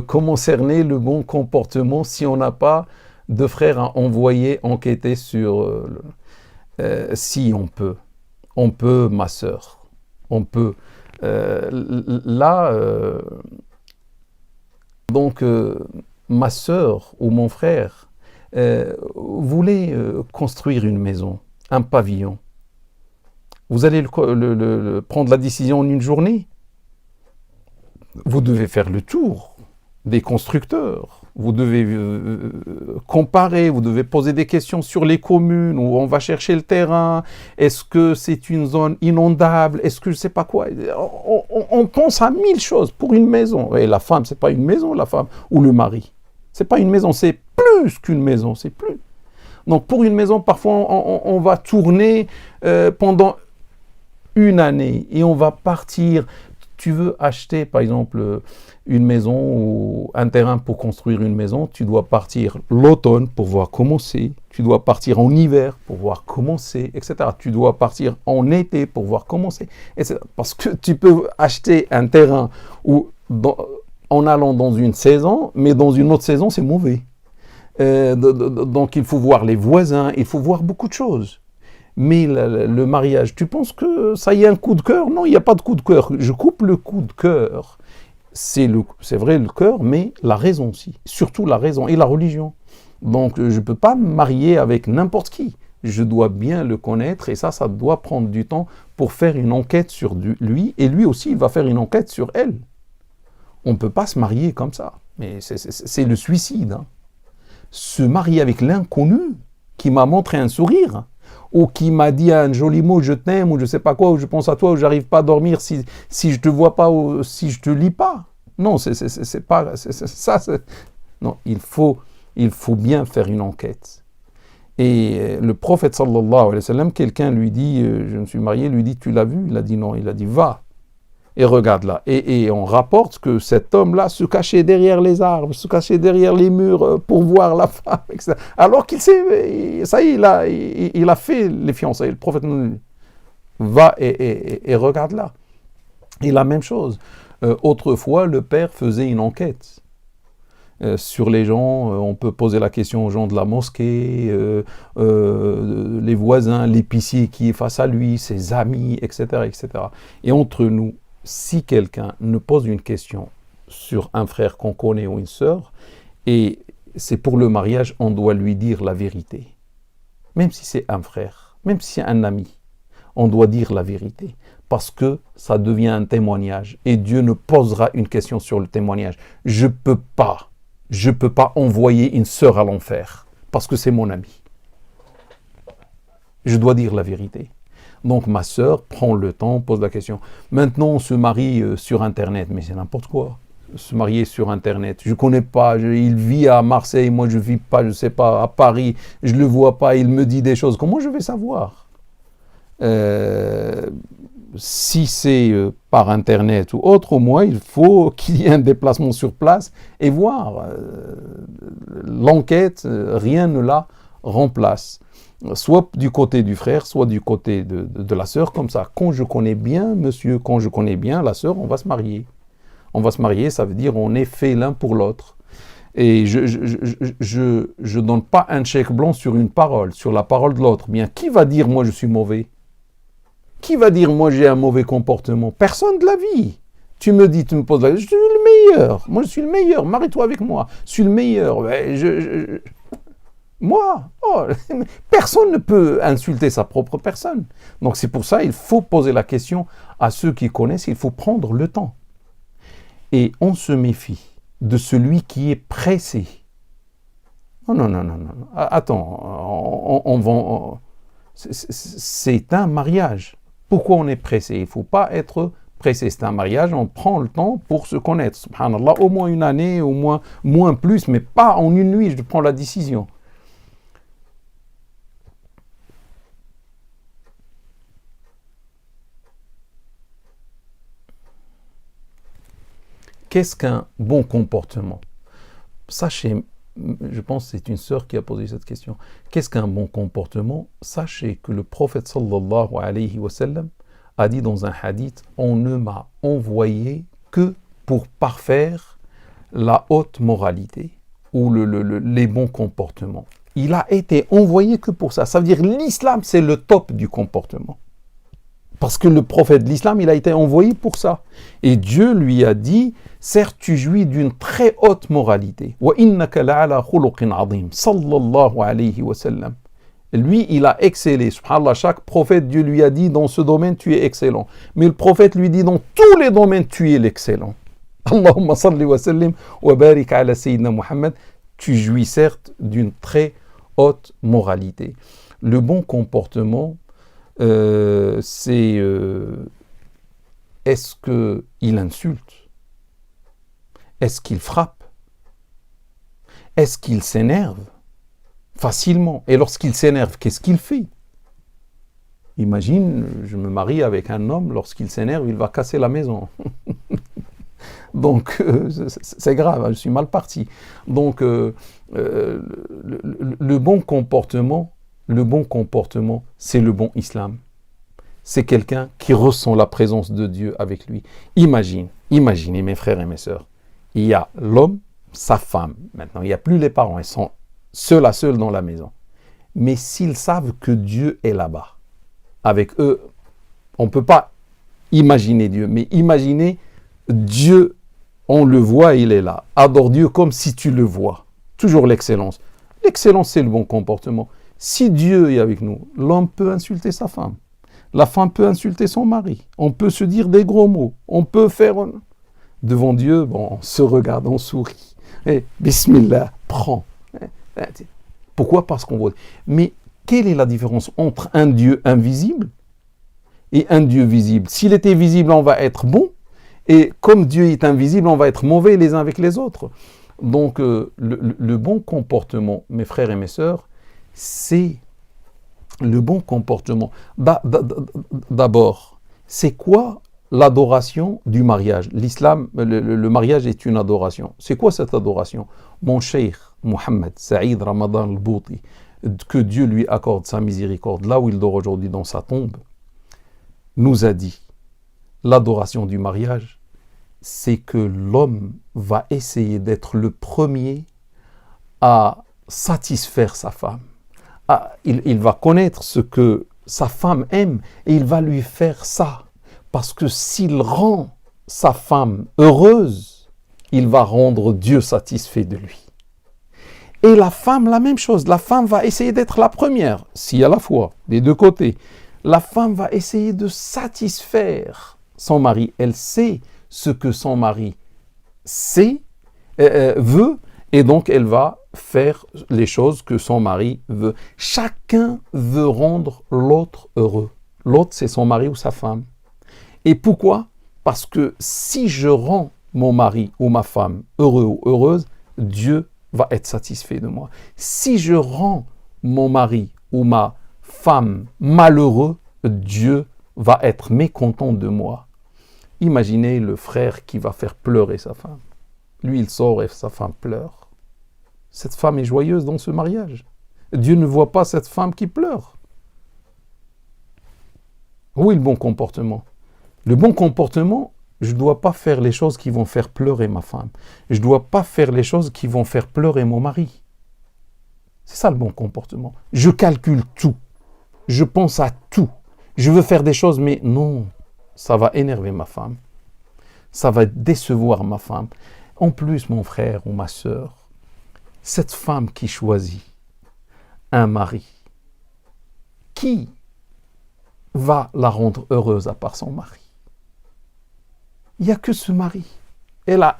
Comment cerner le bon comportement si on n'a pas de frères à envoyer enquêter sur si on peut. On peut, ma sœur. On peut. Là, donc, ma sœur ou mon frère voulait construire une maison, un pavillon. Vous allez prendre la décision en une journée. Vous devez faire le tour des constructeurs. Vous devez comparer, vous devez poser des questions sur les communes où on va chercher le terrain. Est-ce que c'est une zone inondable? Est-ce que je ne sais pas quoi? On pense à 1000 choses pour une maison. Et la femme, c'est pas une maison, la femme, ou le mari. C'est pas une maison, c'est plus qu'une maison, c'est plus. Donc pour une maison, parfois on va tourner pendant une année et on va partir. Tu veux acheter, par exemple, une maison ou un terrain pour construire une maison, tu dois partir l'automne pour voir comment c'est, tu dois partir en hiver pour voir comment c'est, etc. Tu dois partir en été pour voir comment c'est, etc. Parce que tu peux acheter un terrain en allant dans une saison, mais dans une autre saison, c'est mauvais. Donc il faut voir les voisins, il faut voir beaucoup de choses. Mais le mariage, tu penses que ça y est un coup de cœur? Non, il n'y a pas de coup de cœur. Je coupe le coup de cœur. C'est vrai le cœur, mais la raison aussi. Surtout la raison et la religion. Donc je ne peux pas me marier avec n'importe qui. Je dois bien le connaître et ça doit prendre du temps pour faire une enquête sur lui. Et lui aussi, il va faire une enquête sur elle. On ne peut pas se marier comme ça. Mais c'est le suicide. Hein. Se marier avec l'inconnu qui m'a montré un sourire ou qui m'a dit un joli mot, je t'aime, ou je sais pas quoi, ou je pense à toi, ou j'arrive pas à dormir si je te vois pas, ou si je te lis pas. Non, c'est pas ça. Non, il faut bien faire une enquête. Et le prophète sallallahu alayhi wa sallam, quelqu'un lui dit, je me suis marié, lui dit, tu l'as vu? Il a dit non, il a dit va. Et regarde là. Et on rapporte que cet homme-là se cachait derrière les arbres, se cachait derrière les murs pour voir la femme, etc. Alors qu'il sait, ça y est, il a fait les fiançailles. Le prophète nous dit, va et regarde là. Et la même chose. Autrefois, le père faisait une enquête sur les gens. On peut poser la question aux gens de la mosquée, les voisins, l'épicier qui est face à lui, ses amis, etc., etc. Et entre nous, si quelqu'un nous pose une question sur un frère qu'on connaît ou une sœur, et c'est pour le mariage, on doit lui dire la vérité. Même si c'est un frère, même si c'est un ami, on doit dire la vérité. Parce que ça devient un témoignage. Et Dieu nous posera une question sur le témoignage. Je peux pas envoyer une sœur à l'enfer, parce que c'est mon ami. Je dois dire la vérité. Donc ma sœur prend le temps, pose la question. Maintenant, on se marie sur Internet, mais c'est n'importe quoi. Se marier sur Internet, je ne connais pas, il vit à Marseille, moi je ne vis pas, je ne sais pas, à Paris, je ne le vois pas, il me dit des choses. Comment je vais savoir? Si c'est par Internet ou autre, au moins il faut qu'il y ait un déplacement sur place et voir. L'enquête, rien ne la remplace. Soit du côté du frère, soit du côté de la sœur, comme ça. Quand je connais bien, monsieur, quand je connais bien la sœur, on va se marier. On va se marier, ça veut dire on est fait l'un pour l'autre. Et je donne pas un chèque blanc sur une parole, sur la parole de l'autre. Bien, qui va dire moi je suis mauvais? Qui va dire moi j'ai un mauvais comportement? Personne de la vie. Tu me poses la question, je suis le meilleur. Moi je suis le meilleur, marie-toi avec moi. Je suis le meilleur. Moi, personne ne peut insulter sa propre personne. Donc c'est pour ça qu'il faut poser la question à ceux qui connaissent, il faut prendre le temps. Et on se méfie de celui qui est pressé. Non. Attends, c'est un mariage. Pourquoi on est pressé? Il ne faut pas être pressé. C'est un mariage, on prend le temps pour se connaître. Subhanallah, au moins une année, au moins plus, mais pas en une nuit, je prends la décision. Qu'est-ce qu'un bon comportement? Sachez, je pense que c'est une sœur qui a posé cette question. Qu'est-ce qu'un bon comportement? Sachez que le prophète sallallahu alayhi wa sallam a dit dans un hadith, on ne m'a envoyé que pour parfaire la haute moralité ou les bons comportements. Il a été envoyé que pour ça. Ça veut dire l'islam, c'est le top du comportement. Parce que le prophète de l'islam, il a été envoyé pour ça. Et Dieu lui a dit, certes, tu jouis d'une très haute moralité. Wa innaka la'ala khuluqin 'azim, sallallahu alayhi wa sallam. Lui, il a excellé. Subhanallah, chaque prophète, Dieu lui a dit, dans ce domaine, tu es excellent. Mais le prophète lui dit, dans tous les domaines, tu es l'excellent. Allahumma salli wa sallim wa barik ala sayyidina Muhammad. Tu jouis certes d'une très haute moralité. Le bon comportement, c'est est-ce qu'il insulte? Est-ce qu'il frappe? Est-ce qu'il s'énerve facilement? Et lorsqu'il s'énerve, qu'est-ce qu'il fait? Imagine, je me marie avec un homme, lorsqu'il s'énerve, il va casser la maison. Donc, c'est grave, je suis mal parti. Donc, le bon comportement, c'est le bon islam. C'est quelqu'un qui ressent la présence de Dieu avec lui. Imaginez mes frères et mes sœurs, il y a l'homme, sa femme. Maintenant, il n'y a plus les parents, ils sont seuls à seuls dans la maison. Mais s'ils savent que Dieu est là-bas, avec eux, on ne peut pas imaginer Dieu, mais imaginez Dieu, on le voit, il est là. Adore Dieu comme si tu le vois. Toujours l'excellence. L'excellence, c'est le bon comportement. Si Dieu est avec nous, l'homme peut insulter sa femme. La femme peut insulter son mari. On peut se dire des gros mots. On peut faire... Devant Dieu, bon, on se regarde, on sourit. Et Bismillah, prends. Pourquoi? Parce qu'on voit. Mais quelle est la différence entre un Dieu invisible et un Dieu visible? S'il était visible, on va être bon. Et comme Dieu est invisible, on va être mauvais les uns avec les autres. Donc, le bon comportement, mes frères et mes sœurs, c'est le bon comportement. D'abord, c'est quoi l'adoration du mariage? L'islam, le mariage est une adoration. C'est quoi cette adoration? Mon cheikh Mohammed Saïd Ramadan al-Bouti, que Dieu lui accorde sa miséricorde, là où il dort aujourd'hui dans sa tombe, nous a dit, l'adoration du mariage, c'est que l'homme va essayer d'être le premier à satisfaire sa femme. Il va connaître ce que sa femme aime et il va lui faire ça. Parce que s'il rend sa femme heureuse, il va rendre Dieu satisfait de lui. Et la femme, la même chose. La femme va essayer d'être la première, si à la fois, des deux côtés. La femme va essayer de satisfaire son mari. Elle sait ce que son mari veut, et donc elle va faire les choses que son mari veut. Chacun veut rendre l'autre heureux. L'autre, c'est son mari ou sa femme. Et pourquoi? Parce que si je rends mon mari ou ma femme heureux ou heureuse, Dieu va être satisfait de moi. Si je rends mon mari ou ma femme malheureux, Dieu va être mécontent de moi. Imaginez le frère qui va faire pleurer sa femme. Lui, il sort et sa femme pleure. Cette femme est joyeuse dans ce mariage. Dieu ne voit pas cette femme qui pleure. Où est le bon comportement? Le bon comportement, je ne dois pas faire les choses qui vont faire pleurer ma femme. Je ne dois pas faire les choses qui vont faire pleurer mon mari. C'est ça le bon comportement. Je calcule tout. Je pense à tout. Je veux faire des choses, mais non, ça va énerver ma femme. Ça va décevoir ma femme. En plus, mon frère ou ma sœur, cette femme qui choisit un mari, qui va la rendre heureuse à part son mari? Il n'y a que ce mari. Elle a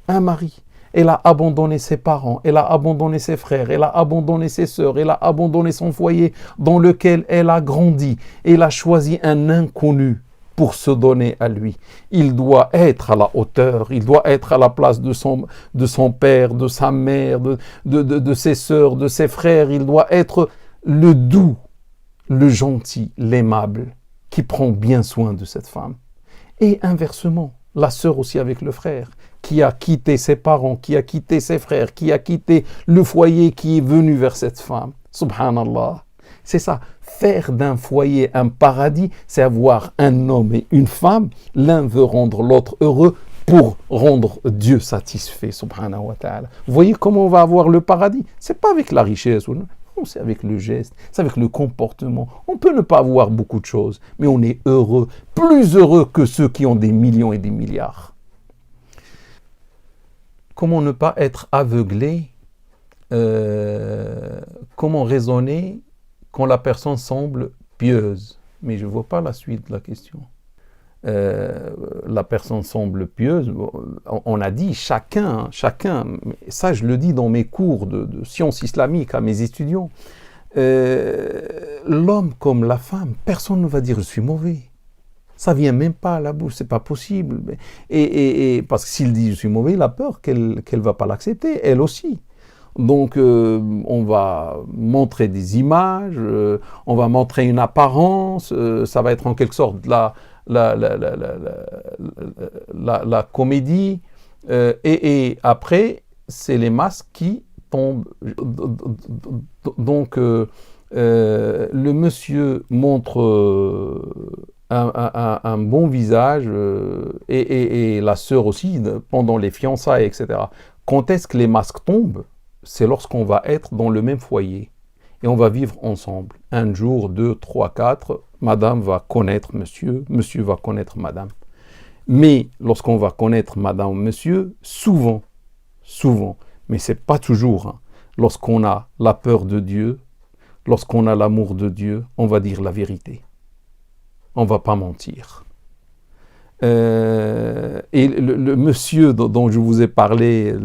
un mari. Elle a abandonné ses parents, elle a abandonné ses frères, elle a abandonné ses sœurs, elle a abandonné son foyer dans lequel elle a grandi. Elle a choisi un inconnu pour se donner à lui. Il doit être à la hauteur, il doit être à la place de son père, de sa mère, de ses sœurs, de ses frères. Il doit être le doux, le gentil, l'aimable, qui prend bien soin de cette femme. Et inversement, la sœur aussi avec le frère, qui a quitté ses parents, qui a quitté ses frères, qui a quitté le foyer, qui est venu vers cette femme. Subhanallah. C'est ça. Faire d'un foyer un paradis, c'est avoir un homme et une femme. L'un veut rendre l'autre heureux. pour rendre Dieu satisfait, subhanahu wa ta'ala. Vous voyez comment on va avoir le paradis? C'est pas avec la richesse, non, c'est avec le geste, c'est avec le comportement. On peut ne pas avoir beaucoup de choses, mais on est heureux, plus heureux que ceux qui ont des millions et des milliards. Comment ne pas être aveuglé? Comment raisonner quand la personne semble pieuse? Mais je ne vois pas la suite de la question. La personne semble pieuse. On a dit chacun, ça je le dis dans mes cours de sciences islamiques à mes étudiants, l'homme comme la femme, personne ne va dire je suis mauvais. Ça vient même pas à la bouche, c'est pas possible. Et parce que s'il dit je suis mauvais, il a peur qu'elle va pas l'accepter, elle aussi. Donc on va montrer des images, on va montrer une apparence, ça va être en quelque sorte la comédie, et après c'est les masques qui tombent. Donc le monsieur montre un bon visage, et la sœur aussi pendant les fiançailles, etc. Quand est-ce que les masques tombent? C'est lorsqu'on va être dans le même foyer et on va vivre ensemble. Un jour, 2, 3, 4, madame va connaître monsieur, monsieur va connaître madame. Mais lorsqu'on va connaître madame ou monsieur, souvent, mais c'est pas toujours, hein, lorsqu'on a la peur de Dieu, lorsqu'on a l'amour de Dieu, on va dire la vérité. On va pas mentir. Et le monsieur dont je vous ai parlé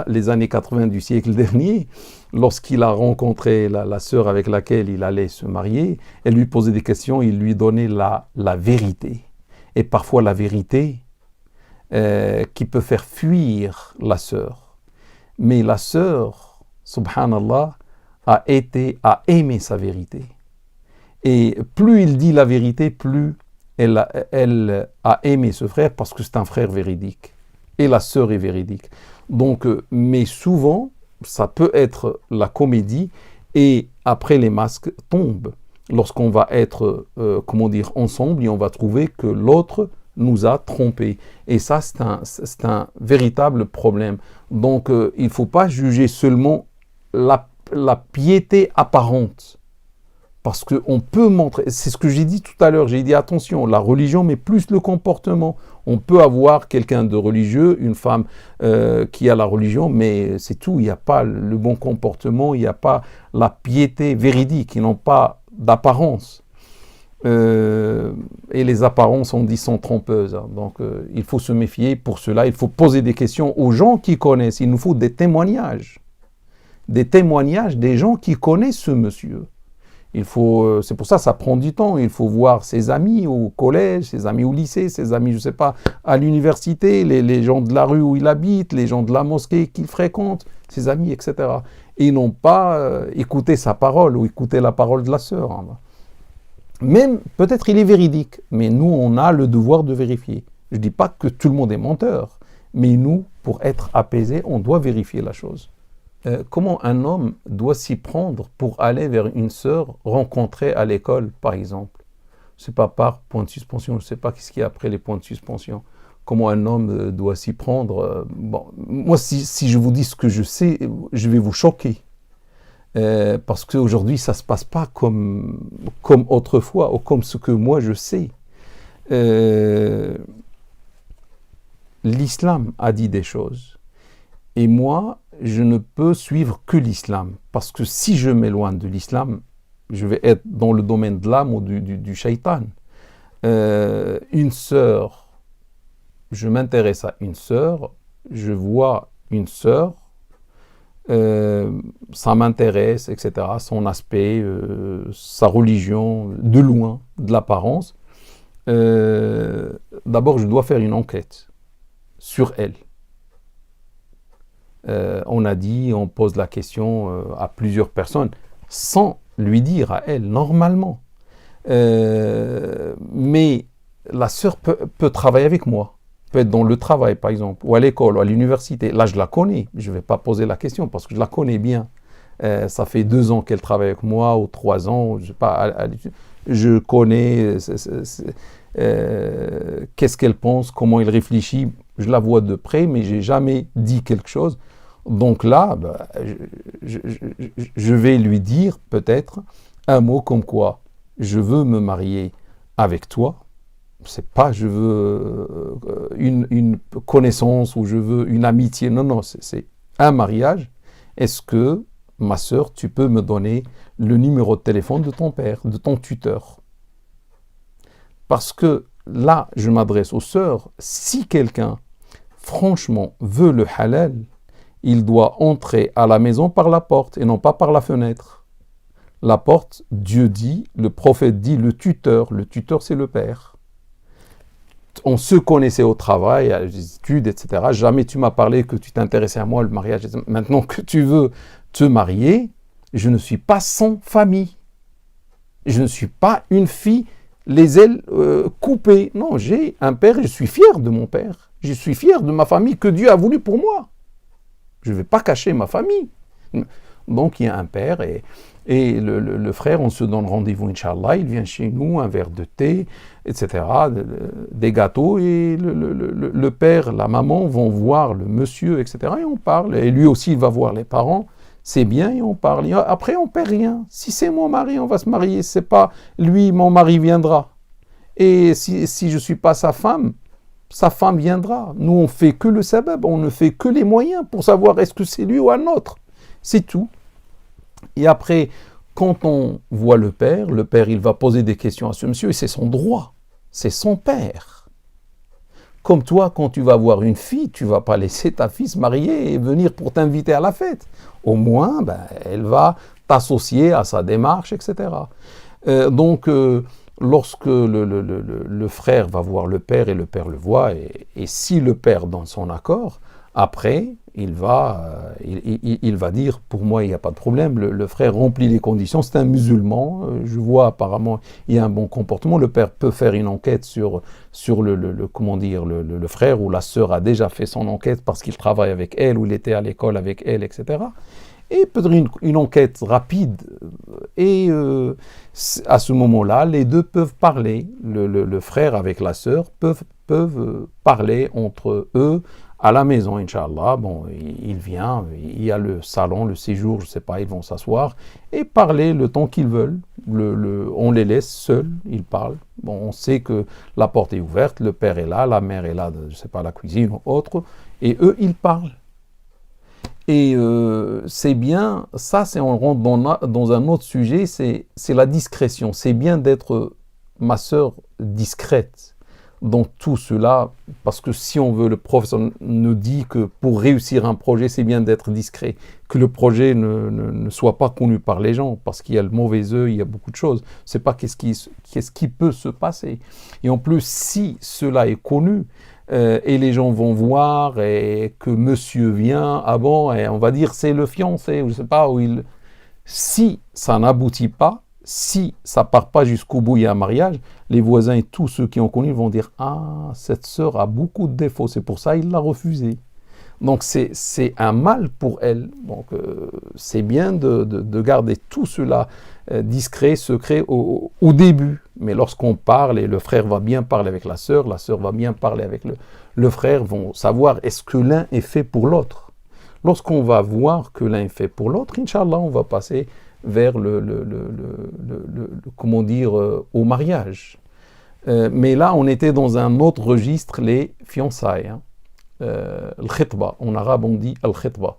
les années 80 du siècle dernier, lorsqu'il a rencontré la sœur avec laquelle il allait se marier, elle lui posait des questions, il lui donnait la vérité. Et parfois la vérité qui peut faire fuir la sœur. Mais la sœur, subhanallah, a aimé sa vérité. Et plus il dit la vérité, plus elle a aimé ce frère, parce que c'est un frère véridique. Et la sœur est véridique. Donc, mais souvent, ça peut être la comédie, et après les masques tombent. Lorsqu'on va être, ensemble, et on va trouver que l'autre nous a trompés. Et ça, c'est un véritable problème. Donc, il ne faut pas juger seulement la piété apparente. Parce qu'on peut montrer, c'est ce que j'ai dit tout à l'heure, j'ai dit attention, la religion, mais plus le comportement. On peut avoir quelqu'un de religieux, une femme qui a la religion, mais c'est tout, il n'y a pas le bon comportement, il n'y a pas la piété véridique, ils n'ont pas d'apparence. Et les apparences, on dit, sont trompeuses. Hein. Donc il faut se méfier. Pour cela, il faut poser des questions aux gens qui connaissent. Il nous faut des témoignages des gens qui connaissent ce monsieur. C'est pour ça ça prend du temps. Il faut voir ses amis au collège, ses amis au lycée, ses amis, je ne sais pas, à l'université, les gens de la rue où il habite, les gens de la mosquée qu'il fréquente, ses amis, etc. Et non pas écouter sa parole ou écouter la parole de la sœur. Hein. Même, peut-être il est véridique, mais nous, on a le devoir de vérifier. Je ne dis pas que tout le monde est menteur, mais nous, pour être apaisés, on doit vérifier la chose. Comment un homme doit s'y prendre pour aller vers une sœur rencontrée à l'école, par exemple? C'est pas par point de suspension, je ne sais pas ce qu'il y a après les points de suspension. Comment un homme doit s'y prendre? Bon, moi, si je vous dis ce que je sais, je vais vous choquer. Parce qu'aujourd'hui, ça ne se passe pas comme autrefois, ou comme ce que moi je sais. L'islam a dit des choses. Et moi, je ne peux suivre que l'islam. Parce que si je m'éloigne de l'islam, je vais être dans le domaine de l'âme ou du shaitan. Une sœur, je m'intéresse à une sœur, je vois une sœur, ça m'intéresse, etc. Son aspect, sa religion, de loin, de l'apparence. D'abord, je dois faire une enquête sur elle. On a dit, on pose la question à plusieurs personnes, sans lui dire à elle, normalement. Mais la sœur peut travailler avec moi, peut être dans le travail, par exemple, ou à l'école, ou à l'université. Là, je la connais, je ne vais pas poser la question, parce que je la connais bien. Ça fait 2 ans qu'elle travaille avec moi, ou 3 ans, je sais pas, je connais qu'est-ce qu'elle pense, comment elle réfléchit. Je la vois de près, mais j'ai jamais dit quelque chose. Donc là, bah, je vais lui dire peut-être un mot comme quoi je veux me marier avec toi. C'est pas je veux une connaissance ou je veux une amitié. Non, non, c'est un mariage. Est-ce que, ma sœur, tu peux me donner le numéro de téléphone de ton père, de ton tuteur? Parce que là, je m'adresse aux sœurs. Si quelqu'un, franchement, veut le halal, il doit entrer à la maison par la porte et non pas par la fenêtre. La porte, Dieu dit, le prophète dit, le tuteur c'est le père. On se connaissait au travail, à les études, etc. Jamais tu m'as parlé que tu t'intéressais à moi, le mariage. Maintenant que tu veux te marier, je ne suis pas sans famille. Je ne suis pas une fille, les ailes coupées. Non, j'ai un père et je suis fier de mon père. Je suis fier de ma famille que Dieu a voulu pour moi. Je ne vais pas cacher ma famille. Donc il y a un père et le frère, on se donne rendez-vous, Inch'Allah, il vient chez nous, un verre de thé, etc., des gâteaux, et le père, la maman vont voir le monsieur, etc., et on parle. Et lui aussi, il va voir les parents, c'est bien, et on parle. Et après, on ne perd rien. Si c'est mon mari, on va se marier. C'est pas lui, mon mari viendra. Et si je ne suis pas sa femme viendra. Nous, on fait que le sabab, on ne fait que les moyens pour savoir est-ce que c'est lui ou un autre. C'est tout. Et après, quand on voit le père, il va poser des questions à ce monsieur, et c'est son droit, c'est son père. Comme toi, quand tu vas voir une fille, tu ne vas pas laisser ta fille se marier et venir pour t'inviter à la fête. Au moins, elle va t'associer à sa démarche, etc. Lorsque le frère va voir le père et le père le voit, et si le père donne son accord, après, il va dire, pour moi, il n'y a pas de problème, le frère remplit les conditions, c'est un musulman, je vois apparemment, il y a un bon comportement, le père peut faire une enquête sur le frère, ou la sœur a déjà fait son enquête parce qu'il travaille avec elle, ou il était à l'école avec elle, etc. Et peut-être une enquête rapide, et à ce moment-là, les deux peuvent parler, le frère avec la sœur peuvent parler entre eux, à la maison, Inch'Allah. Bon, il vient, il y a le salon, le séjour, je ne sais pas, ils vont s'asseoir et parler le temps qu'ils veulent. On les laisse seuls, ils parlent. Bon, on sait que la porte est ouverte, le père est là, la mère est là, je ne sais pas, la cuisine ou autre, et eux, ils parlent. Et c'est bien, ça, on rentre dans un autre sujet, c'est la discrétion. C'est bien d'être, ma sœur, discrète dans tout cela, parce que si on veut, le professeur nous dit que pour réussir un projet, c'est bien d'être discret, que le projet ne soit pas connu par les gens, parce qu'il y a le mauvais œil, il y a beaucoup de choses. C'est pas qu'est-ce qui peut se passer. Et en plus, si cela est connu, et les gens vont voir, et que monsieur vient, ah bon, et on va dire c'est le fiancé, ou je sais pas, si ça n'aboutit pas, si ça part pas jusqu'au bout, il y a un mariage, les voisins et tous ceux qui ont connu vont dire « Ah, cette sœur a beaucoup de défauts, c'est pour ça qu'il l'a refusé. » Donc c'est un mal pour elle. Donc c'est bien de garder tout cela discret, secret au début. Mais lorsqu'on parle, et le frère va bien parler avec la sœur va bien parler avec le frère, vont savoir est-ce que l'un est fait pour l'autre. Lorsqu'on va voir que l'un est fait pour l'autre, Inch'Allah, on va passer vers au mariage. Mais là, on était dans un autre registre, les fiançailles. Al-khitba, en arabe on dit al-khitba.